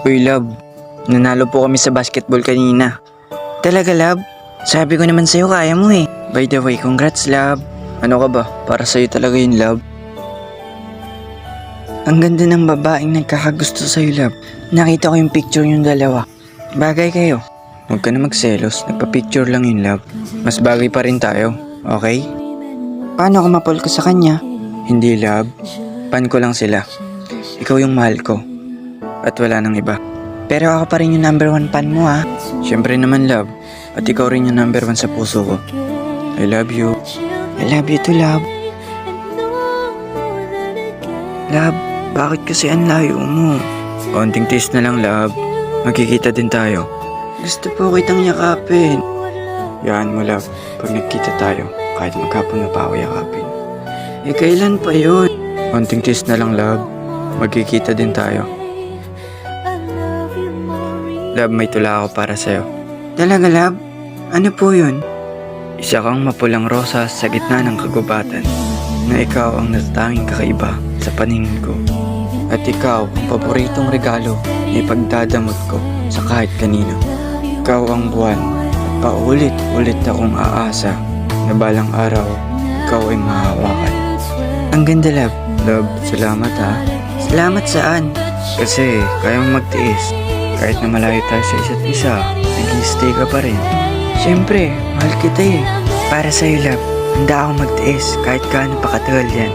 Uy, love. Nanalo po kami sa basketball kanina. Talaga, love? Sabi ko naman sa'yo, kaya mo eh. By the way, congrats, love. Ano ka ba? Para sa'yo talaga yun, love. Ang ganda ng babaeng nagkakagusto sa'yo, love. Nakita ko yung picture yung dalawa. Bagay kayo. Huwag ka na magselos. Nagpa-picture lang yun, love. Mas bagay pa rin tayo. Okay? Paano ako mapol ko sa kanya? Hindi, love. Pan ko lang sila. Ikaw yung mahal ko. At wala nang iba. Pero ako pa rin yung number 1 fan mo, ha? Siyempre naman, love. At ikaw rin yung number 1 sa puso ko. I love you. I love you too, love. Love, bakit kasi ang layo mo? Konting taste na lang, love. Magkikita din tayo. Gusto po kitang yakapin. Yan mo, love. Pag nagkita tayo, kahit magkapon na pa ako yakapin. Eh, kailan pa yun? Konting taste na lang, love. Magkikita din tayo. Love, may tula ako para sa'yo. Talaga, love? Ano po yun? Isa kang mapulang rosas sa gitna ng kagubatan, na ikaw ang natatanging kakaiba sa paningin ko. At ikaw ang paboritong regalo na ipagdadamot ko sa kahit kanino. Ikaw ang buwan at paulit-ulit akong aasa na balang araw ikaw ay mahahawakan. Ang ganda, love. Love, salamat ha. Salamat saan? Kasi kaya mong magtiis. Kahit na malayo tayo sa isa't isa, nag-i-stay ka pa rin. Siyempre, mahal kita eh. Para sa'yo, love, handa akong magtiis kahit gaano pa katagal yan.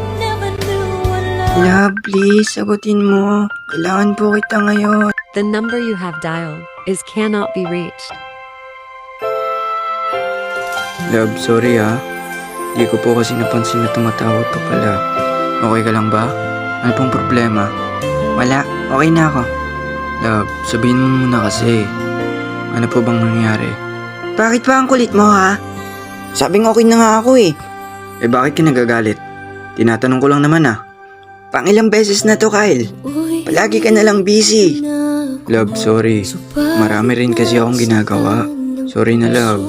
Love, please, sagutin mo. Kailangan po kita ngayon. The number you have dialed is cannot be reached. Love, sorry ha. Hindi ko po kasi napansin na tumatawag ka pala. Okay ka lang ba? Ano pong problema? Wala, okay na ako. Love, sabihin mo muna kasi. Ano po bang nangyari? Bakit ba ang kulit mo, ha? Sabing okay na nga ako eh. Eh bakit ka nagagalit? Tinatanong ko lang naman ah. Pangilang beses na to, Kyle. Palagi ka na lang busy. Love, sorry. Marami rin kasi akong ginagawa. Sorry na, love.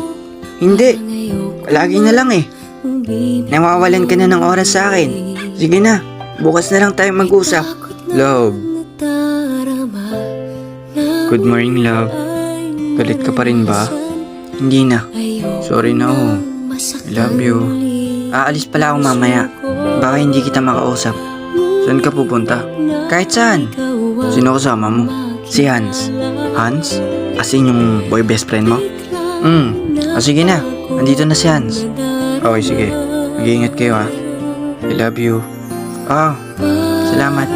Hindi. Palagi na lang eh. Nawawalan ka na ng oras sa akin. Sige na. Bukas na lang tayo mag-usap. Love. Good morning, love. Galit ka pa rin ba? Hindi na. Sorry na oh. I love you. Aalis pala ako mamaya. Baka hindi kita makausap. Saan ka pupunta? Kahit saan. Sino kasama mo? Si Hans. Hans? As in yung boy best friend mo? Sige na. Andito na si Hans. Okay, sige. Mag-iingat kayo ha. I love you. Oh, salamat.